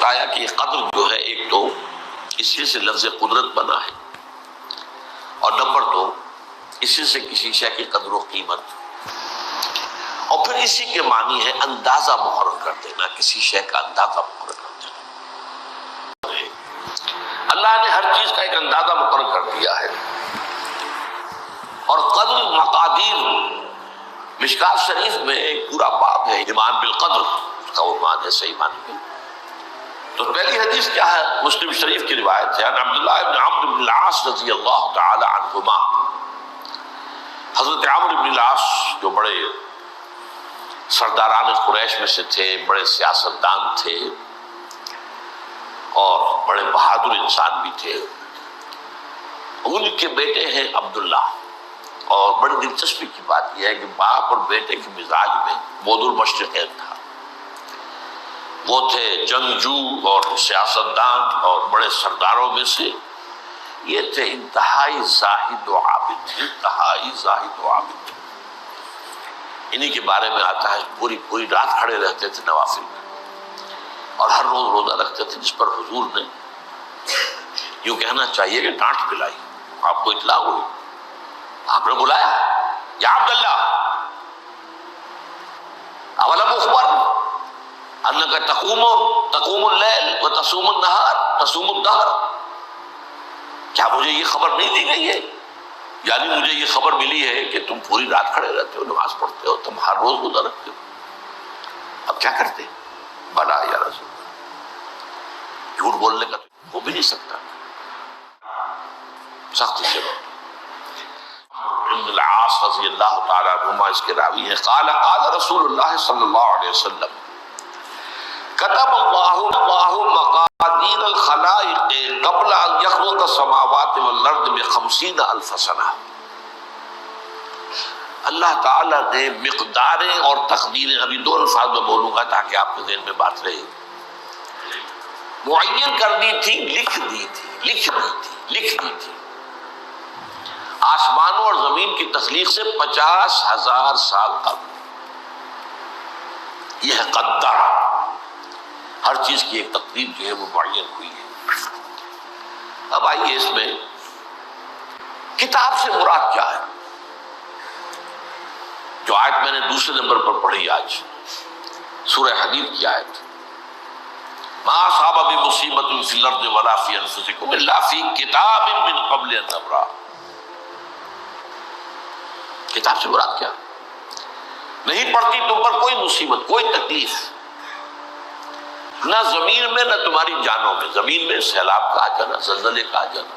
بتایا کہ یہ قدر جو ہے ایک تو اسی سے لفظ قدرت بنا ہے، اور نمبر دو اسی سے کسی شے کی قدر و قیمت، اور پھر اسی کے معنی ہے اندازہ مقرر کر دینا، کسی شے کا اندازہ مقرر کر دینا۔ اللہ نے ہر چیز کا ایک اندازہ مقرر کر دیا ہے، اور قدر مقادیر مشکات شریف میں ایک پورا باب ہے ایمان بالقدر، اس کا وہ عنوان ہے صحیح معنی میں۔ تو پہلی حدیث کیا ہے؟ مسلم شریف کی روایت ہے، عبداللہ ابن عمرو بن العاص رضی اللہ تعالی عنہما۔ حضرت عمرو بن العاص جو بڑے سرداران قریش میں سے تھے، بڑے سیاستدان تھے اور بڑے بہادر انسان بھی تھے، ان کے بیٹے ہیں عبداللہ۔ اور بڑی دلچسپی کی بات یہ ہے کہ باپ اور بیٹے کے مزاج میں بود المشرقین تھا، وہ تھے جنگجو اور سیاستدان اور بڑے سرداروں میں سے، یہ تھے انتہائی زاہد و عابد، انتہائی زاہد و عابد۔ انہی کے بارے میں آتا ہے پوری رات کھڑے رہتے تھے نوافل میں، اور ہر روز روزہ رکھتے تھے، جس پر حضور نے یوں کہنا چاہیے کہ ڈانٹ پلائی۔ آپ کو اطلاع ہوئی، آپ نے بلایا، یا عبداللہ اولم اخبر انک تقوم اللیل وتصوم النہار تصوم الدہر، کیا مجھے یہ خبر نہیں دی گئی ہے؟ یعنی مجھے یہ خبر ملی ہے کہ تم پوری رات کھڑے رہتے ہو، نماز پڑھتے ہو، تم ہر روز روزہ رکھتے ہو، اب کیا کرتے؟ بلا یا رسول اللہ، جھوٹ بولنے کا تو ہو بھی نہیں سکتا، سختی سے بولو۔ ابن العاص رضی اللہ تعالی عنہما اس کے راوی ہیں، قال رسول اللہ صلی اللہ علیہ وسلم كتب اللہ مقادیر الخلائق قبل ان يخلق السماوات والارض ب50,000 سنہ۔ اللہ تعالیٰ نے مقداریں اور تقدیریں، ابھی دو الفاظ میں بولوں گا تاکہ آپ کے ذہن میں بات رہے، معین کر دی تھی، لکھ دی تھی۔ آسمانوں اور زمین کی تخلیق سے 50,000 سال قبل، یہ ہے قدر۔ ہر چیز کی ایک تقدیر جو ہے وہ معین ہوئی ہے۔ اب آئیے اس میں کتاب سے مراد کیا ہے؟ جو آیت میں نے دوسرے نمبر پر پڑھی آج، سورہ حدید کی آیت، ما اصاب بمصیبۃ فی الارض ولا فی انفسکم الا فی کتاب من قبل ان نبرأ۔ کتاب سے مراد کیا؟ نہیں پڑتی تم پر کوئی مصیبت، کوئی تکلیف، نہ زمین میں نہ تمہاری جانوں میں، زمین میں سیلاب کا آ جانا، زلزلے کا آ جانا،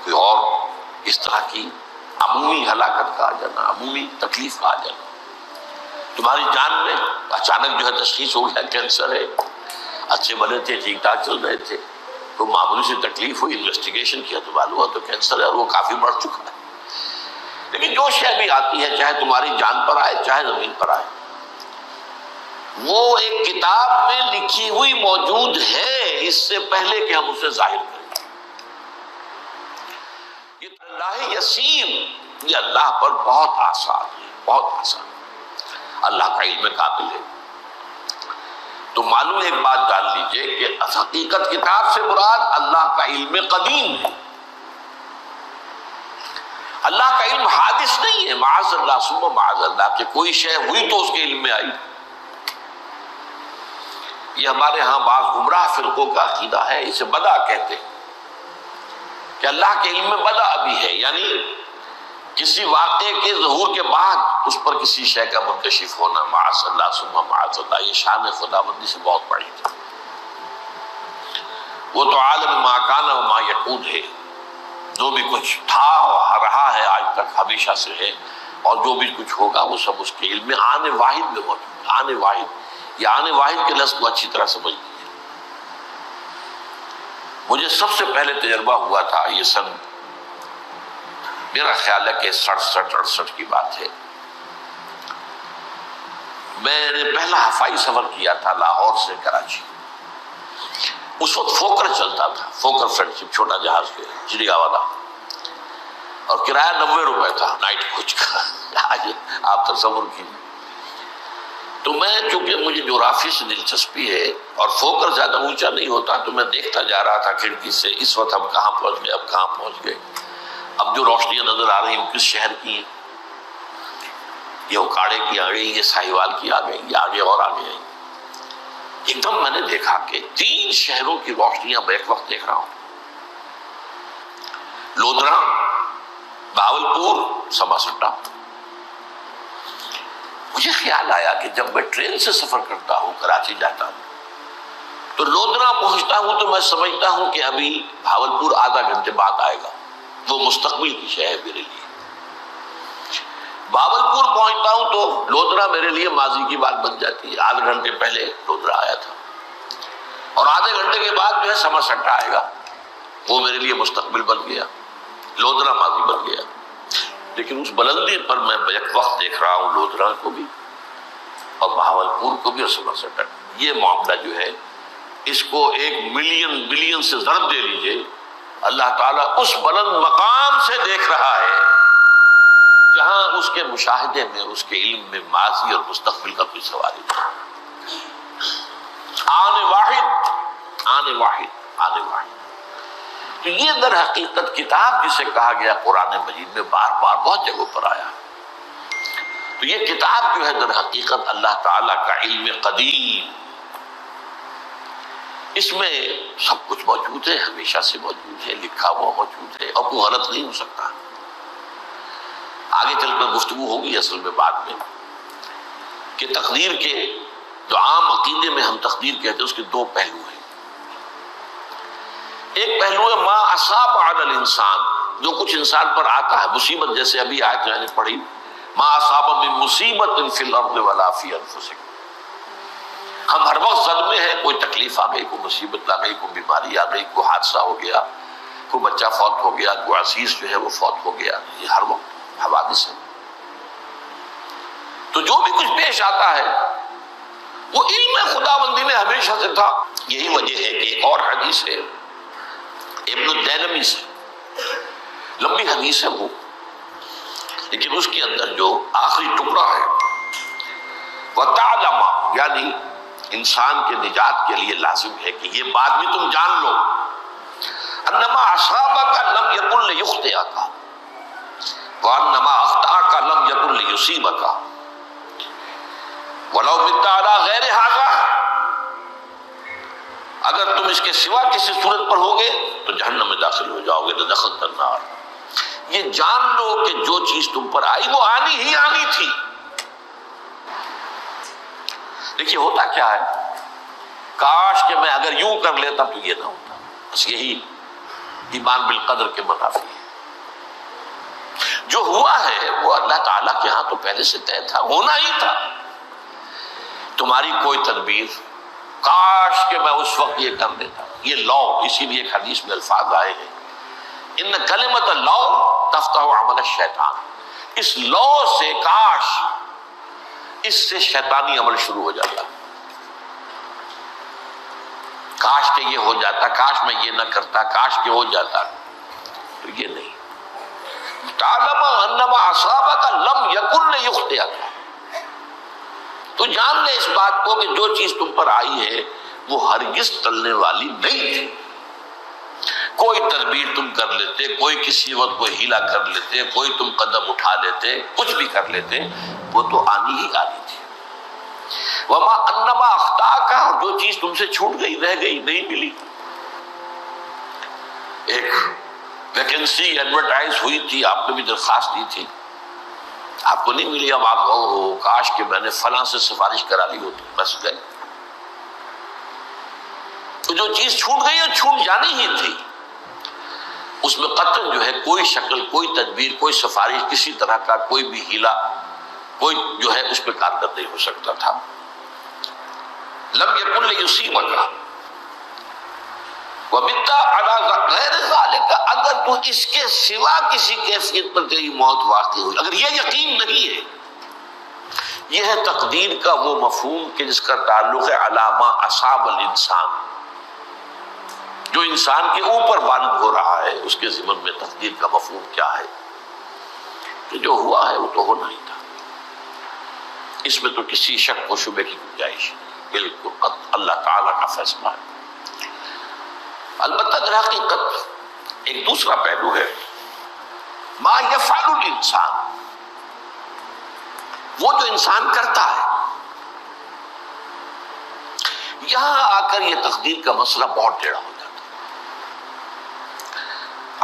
کوئی اور اس طرح کی عمومی ہلاکت کا آ جانا، عمومی تکلیف کا آ جانا، تمہاری جان میں اچانک جو ہے تشخیص ہو گیا کینسر ہے، اچھے بنے تھے، ٹھیک ٹھاک چل رہے تھے، تو معمولی سی تکلیف ہوئی، انویسٹیگیشن کیا تو معلوم ہوا تو کینسر ہے اور وہ کافی بڑھ چکا ہے۔ لیکن جو شے بھی آتی ہے، چاہے تمہاری جان پر آئے چاہے زمین پر آئے، وہ ایک کتاب میں لکھی ہوئی موجود ہے اس سے پہلے کہ ہم اسے ظاہر کریں۔ یہ اللہ یسیر، یہ اللہ پر بہت آسان ہے، بہت آسان، اللہ کا علم کامل ہے۔ تو معلوم ایک بات جان لیجئے کہ حقیقت کتاب سے مراد اللہ کا علم قدیم ہے۔ اللہ کا علم حادث نہیں ہے، معاذ اللہ ثم معاذ اللہ، کہ کوئی شے ہوئی تو اس کے علم میں آئی۔ یہ ہمارے ہاں بعض گمراہ فرقوں کا عقیدہ ہے، اسے بدع کہتے ہیں، کہ اللہ کے علم میں بدع بھی ہے، یعنی کسی واقعے کے ظہور کے بعد اس پر کسی شے کا منکشف ہونا، معاذ اللہ ثم معاذ اللہ، یہ شان خداوندی سے بہت بڑی ہے۔ وہ تو عالم ما کان و ما یکون ہے، جو بھی کچھ تھا اور رہا ہے آج تک ہمیشہ سے ہے، اور جو بھی کچھ ہوگا وہ سب اس کے علم میں آنے واحد میں موجود ہے۔ آنے واحد، یہ آنے واحد کے لفظ کو اچھی طرح سمجھ لیجیے۔ مجھے سب سے پہلے تجربہ ہوا تھا، یہ سن میرا خیال ہے کہ 67-68 کی بات ہے، میں نے پہلا ہفائی سفر کیا تھا لاہور سے کراچی۔ اس وقت فوکر چلتا تھا، فوکر فرینڈ شپ، چھوٹا جہاز کے چڑیا والا، اور کرایہ 90 روپے تھا نائٹ کوچ کا۔ آج آپ تصور کیجیے تو میں چونکہ مجھے جغرافی سے دلچسپی ہے اور فوکر زیادہ اونچا نہیں ہوتا، تو میں دیکھتا جا رہا تھا کھڑکی سے، اس وقت ہم کہاں پہنچ گئے، اب کہاں پہنچ گئے، اب جو روشنیاں نظر آ رہی ہیں کس شہر کی ہیں؟ یہ اکاڑے کی آ گئی، یہ ساہیوال کی آ گئی، یہ آگے اور آگے آئی۔ ایک دم میں نے دیکھا کہ 3 شہروں کی روشنیاں میں ایک وقت دیکھ رہا ہوں، لودھرا، بہاولپور، سماسٹا۔ مجھے خیال آیا کہ جب میں ٹرین سے سفر کرتا ہوں، کراچی جاتا ہوں، تو لودھرا پہنچتا ہوں تو میں سمجھتا ہوں کہ ابھی بہاولپور آدھا گھنٹے بعد آئے گا، وہ مستقبل کی شہر میرے لیے۔ بہاولپور پہنچتا ہوں تو لودھرا میرے لیے ماضی کی بات بن جاتی ہے، آدھے گھنٹے پہلے لودھرا آیا تھا، اور آدھے گھنٹے کے بعد جو ہے سماسٹا آئے گا، وہ میرے لیے مستقبل بن گیا، لودھرا ماضی بن گیا۔ لیکن اس بلندی پر میں ایک وقت دیکھ رہا ہوں لودھرا کو بھی اور بہاولپور کو بھی اور سماسٹا۔ یہ معاملہ جو ہے اس کو 1 ملین بلین سے ضرب دے لیجئے، اللہ تعالیٰ اس بلند مقام سے دیکھ رہا ہے جہاں اس کے مشاہدے میں، اس کے علم میں ماضی اور مستقبل کا کوئی سوال ہی نہیں۔ آنے واحد، آنے واحد، آنے واحد۔ تو یہ در حقیقت کتاب جسے کہا گیا قرآن مجید میں بار بار بہت جگہوں پر آیا، تو یہ کتاب جو ہے در حقیقت اللہ تعالیٰ کا علم قدیم، اس میں سب کچھ موجود ہے، ہمیشہ سے موجود ہے، لکھا ہوا موجود ہے، اور کوئی غلط نہیں ہو سکتا۔ آگے چل کر گفتگو ہوگی اصل میں بعد میں کہ تقدیر کے جو عام عقیدے میں ہم تقدیر کہتے ہیں اس کے 2 پہلو ہیں۔ ایک پہلو ہے ما اصاب علی الانسان، جو کچھ انسان پر آتا ہے مصیبت، جیسے ابھی آیت میں نے پڑھی ما اصاب من مصیبت فی الارض ولا فی انفسکم۔ ہم ہر وقت صدمے ہیں، کوئی تکلیف آ گئی، کوئی مصیبت آ گئی، کوئی بیماری آ گئی، کوئی حادثہ ہو گیا، کوئی بچہ فوت ہو گیا، کوئی عزیز جو ہے وہ فوت ہو گیا، یہ ہر وقت حوادث ہے۔ تو جو بھی کچھ پیش آتا ہے وہ علم خداوندی میں ہمیشہ سے تھا۔ یہی وجہ ہے کہ ایک اور حدیث ہے ابن الدیلمی سے، لمبی حدیث ہے وہ، لیکن اس کے اندر جو آخری ٹکڑا ہے وَتَعْلَمَ، یعنی انسان کے نجات کے لیے لازم ہے کہ یہ بات بھی تم جان لو انما اصابک لم یکن لیخطئک وانما اخطاک لم یکن لیصیبک ولو مت علی غیر ھذا، اگر تم اس کے سوا کسی صورت پر ہوگے تو جہنم میں داخل ہو جاؤ گے، لدخلت النار۔ یہ جان لو کہ جو چیز تم پر آئی وہ آنی ہی آنی تھی۔ دیکھیے ہوتا کیا ہے، کاش کہ میں اگر یوں کر لیتا تو یہ نہ ہوتا، بس یہی ایمان بالقدر کے منافی ہے۔ جو ہوا ہے وہ اللہ تعالیٰ کے ہاں تو پہلے سے طے تھا، ہونا ہی تھا۔ تمہاری کوئی تدبیر، کاش کہ میں اس وقت یہ کر دیتا، یہ لو، اسی لیے ایک حدیث میں الفاظ آئے ہیں ان کلمۃ اللو تفتح عمل الشیطان، اس لو سے، کاش، اس سے شیطانی عمل شروع ہو جاتا، کاش کہ یہ ہو جاتا، کاش میں یہ نہ کرتا، کاش کہ ہو جاتا، تو یہ نہیں۔ تعلم انما اصابک لم یکن لیخطئک، تو جان لے اس بات کو کہ جو چیز تم پر آئی ہے وہ ہرگز ٹلنے والی نہیں تھی۔ کوئی تدبیر تم کر لیتے، کوئی کسی وقت کوئی ہیلا کر لیتے، کوئی تم قدم اٹھا لیتے، کچھ بھی کر لیتے، وہ تو آنی ہی آنی تھی۔ وما انما اخطاک، جو چیز تم سے چھوٹ گئی، رہ گئی، نہیں ملی۔ ایک ویکنسی ایڈورٹائز ہوئی تھی، آپ نے بھی درخواست دی تھی، آپ کو نہیں ملی، اب آپ کہو کاش کہ میں نے فلاں سے سفارش کرا لی ہوتی، بس گئے۔ تو جو چیز چھوٹ گئی ہے چھوٹ جانی ہی تھی، اس میں قطعاً جو ہے کوئی شکل، کوئی تدبیر، کوئی سفارش، کسی طرح کا کوئی بھی ہیلا، کوئی جو ہے اس پہ کارگر نہیں ہو سکتا تھا۔ لم یکن لیصیبک وبت علی غیر ذلک، اگر تو اس کے سوا کسی کیفیت پر تیری موت واقع ہوئی، اگر یہ یقین نہیں ہے، یہ ہے تقدیر کا وہ مفہوم کہ جس کا تعلق ہے علی ما اصاب الانسان، جو انسان کے اوپر وارد ہو رہا ہے، اس کے ضمن میں تقدیر کا مفہوم کیا ہے کہ جو ہوا ہے وہ تو ہونا ہی تھا۔ اس میں تو کسی شک و شبے کی گنجائش نہیں، بالکل اللہ تعالیٰ کا فیصلہ ہے۔ البتہ در حقیقت ایک دوسرا پہلو ہے، ما یفعل الانسان، وہ جو انسان کرتا ہے۔ یہاں آ کر یہ تقدیر کا مسئلہ بہت ٹیڑھا ہو جاتا ہے۔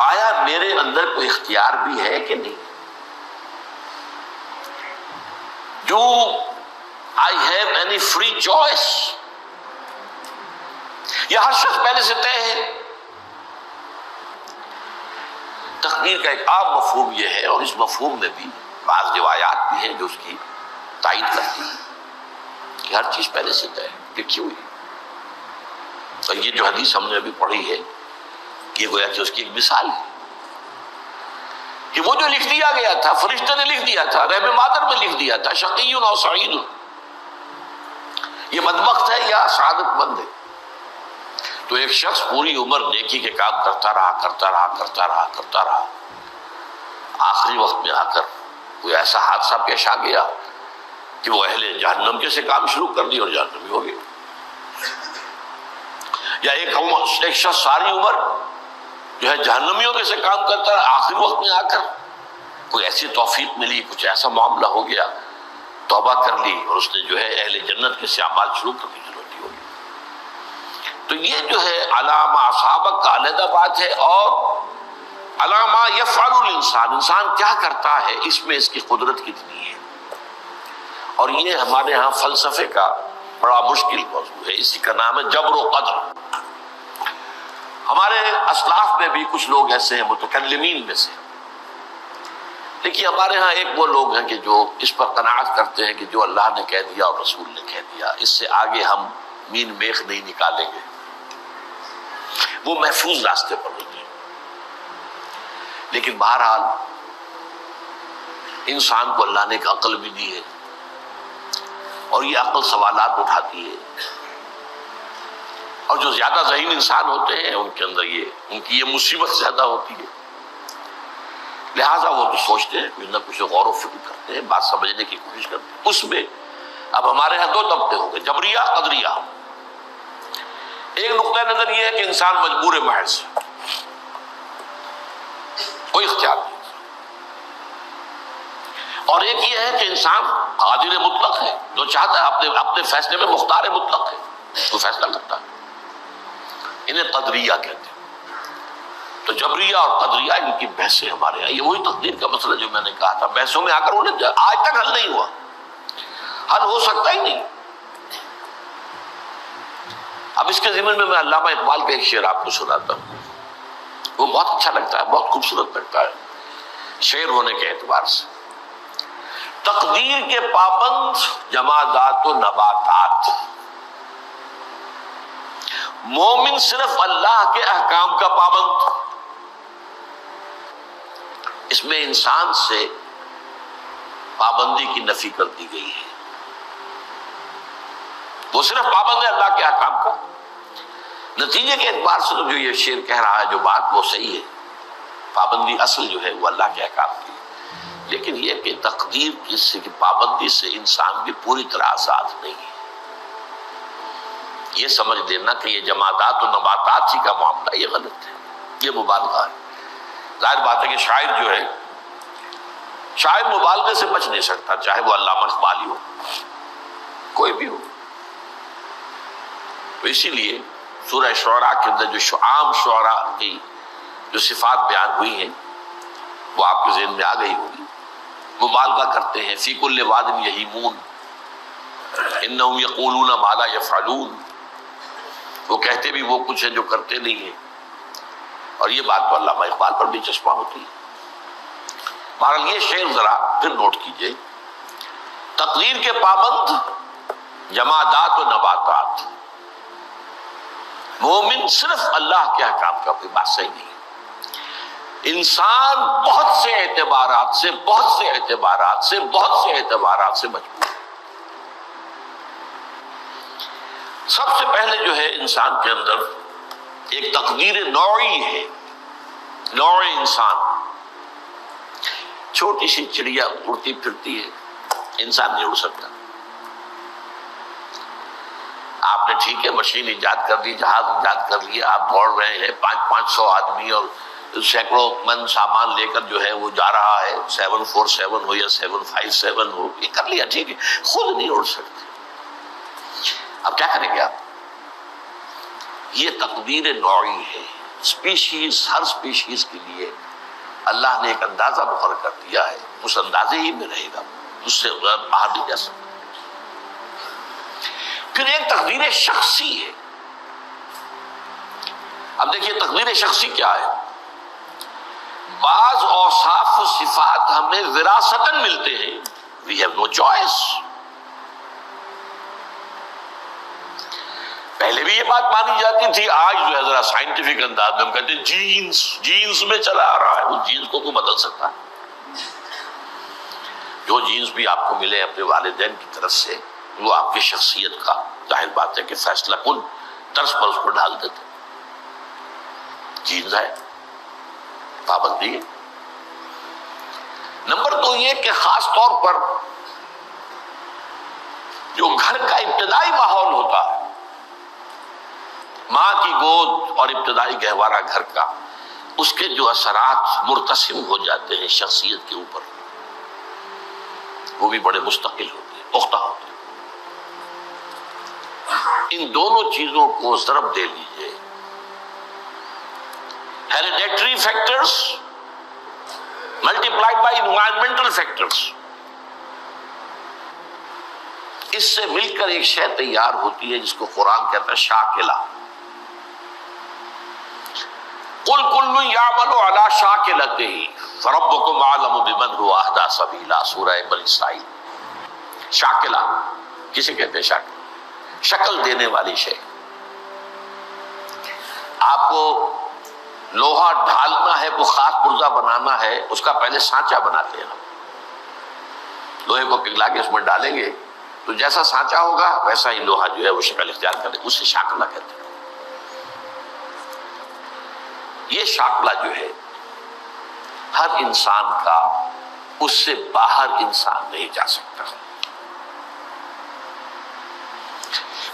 آیا میرے اندر کوئی اختیار بھی ہے کہ نہیں؟ Do I have any free choice؟ یہ ہر شخص پہلے سے طے ہے۔ تقدیر کا ایک عام مفہوم یہ ہے، اور اس مفہوم میں بھی بعض روایات بھی ہیں جو اس کی تائید کرتی ہیں کہ ہر چیز پہلے سے طے ہے، لکھی ہوئی۔ اور یہ جو حدیث ہم نے ابھی پڑھی ہے، یہ گویا کہ اس کی ایک مثال ہے کہ وہ جو لکھ دیا گیا تھا، فرشتے نے لکھ دیا تھا، رحم مادر میں لکھ دیا تھا، شقی و سعید، یہ بدبخت ہے یا سعادت مند ہے۔ تو ایک شخص پوری عمر نیکی کے کام کرتا رہا، آخری وقت میں آ کر کوئی ایسا حادثہ پیش آ گیا کہ وہ اہل جہنم کے سے کام شروع کر دی اور جہنمی ہو گیا۔ یا ایک شخص ساری عمر جو ہے جہنمیوں کے سے کام کرتا ہے، آخری وقت میں آ کر کوئی ایسی توفیق ملی، کچھ ایسا معاملہ ہو گیا، توبہ کر لی اور اس نے جو ہے اہل جنت کے سے اعمال شروع کرنے کی ضرورت ہوگی۔ تو یہ جو ہے علامہ اصحابک کا علیحدہ بات ہے، اور علامہ یفعل الانسان، انسان کیا کرتا ہے، اس میں اس کی قدرت کتنی ہے۔ اور یہ ہمارے ہاں فلسفے کا بڑا مشکل موضوع ہے، اسی کا نام ہے جبر و قدر۔ ہمارے اسلاف میں بھی کچھ لوگ ایسے ہیں متکلمین میں سے، لیکن ہمارے ہاں ایک وہ لوگ ہیں کہ جو اس پر قناعت کرتے ہیں کہ جو اللہ نے کہہ دیا اور رسول نے کہہ دیا، اس سے آگے ہم مین میخ نہیں نکالیں گے، وہ محفوظ راستے پر ہوتے ہیں۔ لیکن بہرحال انسان کو اللہ نے ایک عقل بھی دی ہے، اور یہ عقل سوالات اٹھاتی ہے، اور جو زیادہ ذہین انسان ہوتے ہیں ان کے اندر ان کی یہ مصیبت زیادہ ہوتی ہے، لہٰذا وہ تو سوچتے ہیں، کچھ نہ کچھ غور و فکر کرتے ہیں، بات سمجھنے کی کوشش کرتے ہیں۔ اس میں اب ہمارے یہاں دو طبقے ہو گئے، جبریہ قدریہ۔ ایک نقطہ نظر یہ ہے کہ انسان مجبور محض، کوئی اختیار نہیں، اور ایک یہ ہے کہ انسان قادر مطلق ہے، جو چاہتا ہے اپنے فیصلے میں مختار مطلق ہے، وہ فیصلہ کرتا ہے۔ انہیں قدریہ کہتے ہیں۔ تو جبریہ اور قدریہ ان کی بحثیں ہمارے یہاں، یہ وہی تقدیر کا مسئلہ جو میں نے کہا تھا، بحثوں میں آ کر انہیں آج تک حل نہیں ہوا، حل ہو سکتا ہی نہیں۔ اب اس کے ضمن میں علامہ اقبال کا ایک شعر آپ کو سناتا ہوں، وہ بہت اچھا لگتا ہے، بہت خوبصورت لگتا ہے شعر ہونے کے اعتبار سے۔ تقدیر کے پابند جمادات و نباتات، مومن صرف اللہ کے احکام کا پابند۔ اس میں انسان سے پابندی کی نفی کر دی گئی ہے، وہ صرف پابند ہے اللہ کے احکام کا۔ نتیجے کے اعتبار سے تو جو یہ شعر کہہ رہا ہے جو بات وہ صحیح ہے، پابندی اصل جو ہے وہ اللہ کے احکام کی ہے، لیکن یہ کہ تقدیر کی پابندی سے انسان بھی پوری طرح آزاد نہیں ہے۔ یہ سمجھ لینا کہ یہ جمادات و نباتات ہی کا معاملہ، یہ غلط ہے، یہ مبالغہ ہے۔ ظاہر بات ہے کہ شاعر جو ہے، شاعر مبالغے سے بچ نہیں سکتا، چاہے وہ علامہ اقبال ہو، کوئی بھی ہو۔ تو اسی لیے سورہ شعراء کے اندر جو عام شعراء کی جو صفات بیان ہوئی ہیں وہ آپ کے ذہن میں آ گئی ہوگی۔ مبالغہ کرتے ہیں، فی کل واد یہیمون انہم یقولون ما لا یفعلون، وہ کہتے بھی وہ کچھ ہے جو کرتے نہیں ہیں، اور یہ بات تو علامہ اقبال پر بھی چشمہ ہوتی ہے۔ بہرحال یہ شعر ذرا پھر نوٹ کیجئے، تقدیر کے پابند جمادات و نباتات، مومن صرف اللہ کے احکام کا، کوئی بات صحیح نہیں۔ انسان بہت سے اعتبارات سے مجبور ہے۔ سب سے پہلے جو ہے انسان کے اندر ایک تقدیر نوعی ہے، نوع انسان۔ چھوٹی سی چڑیا اڑتی پھرتی ہے، انسان نہیں اڑ سکتا، آپ نے ٹھیک ہے مشین ایجاد کر دی، جہاز ایجاد کر لیا، آپ دوڑ رہے ہیں 500 آدمی اور سینکڑوں من سامان لے کر جو ہے وہ جا رہا ہے، 747 ہو یا 757 ہو، یہ کر لیا ٹھیک ہے، خود نہیں اڑ سکتے، اب کیا کریں گے آپ؟ یہ تقدیر نوعی ہے، اسپیشیز، ہر اسپیشیز کے لیے اللہ نے ایک اندازہ مقرر کر دیا ہے، اس اندازے ہی میں رہے گا، اس سے باہر نہیں جا سکتا۔ پھر ایک تقدیر شخصی ہے۔ اب دیکھیے تقدیر شخصی کیا ہے؟ بعض اوصاف و صفات ہمیں وراثتاً ملتے ہیں، we have no choice۔ پہلے بھی یہ بات مانی جاتی تھی، آج جو ہے ذرا سائنٹیفک انداز میں ہم کہتے ہیں جینز میں چلا آ رہا ہے، وہ جینز کو بدل سکتا ہے؟ جو جینز بھی آپ کو ملے اپنے والدین کی طرف سے، وہ آپ کی شخصیت کا ظاہر بات ہے کہ فیصلہ کن طرز پر اس کو ڈال دیتے، جینز ہے، پابندی ہے۔ نمبر 2 یہ کہ خاص طور پر جو گھر کا ابتدائی ماحول ہوتا ہے، ماں کی گود اور ابتدائی گہوارہ گھر کا، اس کے جو اثرات مرتسم ہو جاتے ہیں شخصیت کے اوپر، وہ بھی بڑے مستقل ہوتے ہیں، پختہ ہوتے ہیں۔ ان دونوں چیزوں کو ضرب دے لیجئے، hereditary factors multiplied by environmental factors, اس سے مل کر ایک شے تیار ہوتی ہے جس کو قرآن کہتا ہے شاکلہ۔ قل کل یعمل علی شاکلتہ فربکم اعلم بمن هو اہدی سبیلا، سورہ بنی اسرائیل۔ شاکلہ کسے کہتے ہیں؟ شاکلہ، شکل دینے والی شے۔ آپ کو لوہا ڈھالنا ہے، کوئی خاص پرزہ بنانا ہے، اس کا پہلے سانچہ بناتے ہیں ہم، لوہے کو پگھلا کے اس میں ڈالیں گے تو جیسا سانچہ ہوگا ویسا ہی لوہا جو ہے وہ شکل اختیار کرے، اسے شاکلہ کہتے ہیں۔ یہ شاکلہ جو ہے ہر انسان کا، اس سے باہر انسان نہیں جا سکتا،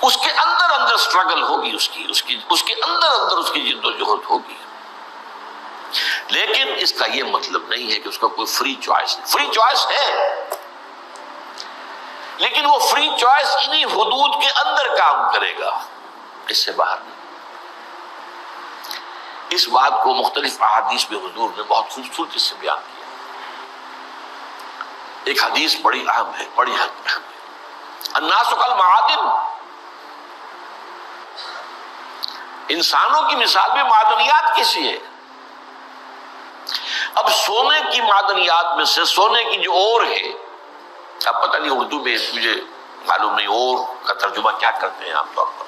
اس کے اندر سٹرگل ہوگی، اس کے اندر اس کی جد و جہد ہوگی، لیکن اس کا یہ مطلب نہیں ہے کہ اس کا کوئی فری چوائس نہیں۔ فری چوائس ہے، لیکن وہ فری چوائس انہی حدود کے اندر کام کرے گا، اس سے باہر نہیں۔ اس بات کو مختلف احادیث میں حضور نے بہت خوبصورتی سے بیان کیا۔ ایک حدیث بڑی اہم ہے، بڑی اہم ہے، الناس کالمعادن، انسانوں کی مثال بھی معدنیات کیسی ہے؟ اب سونے کی معدنیات میں سے سونے کی جو اور ہے، اب پتہ نہیں اردو میں مجھے معلوم نہیں اور کا ترجمہ کیا کرتے ہیں عام طور پر،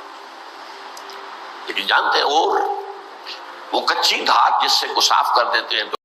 لیکن جانتے ہیں اور وہ کچی دھات جس سے کو صاف کر دیتے ہیں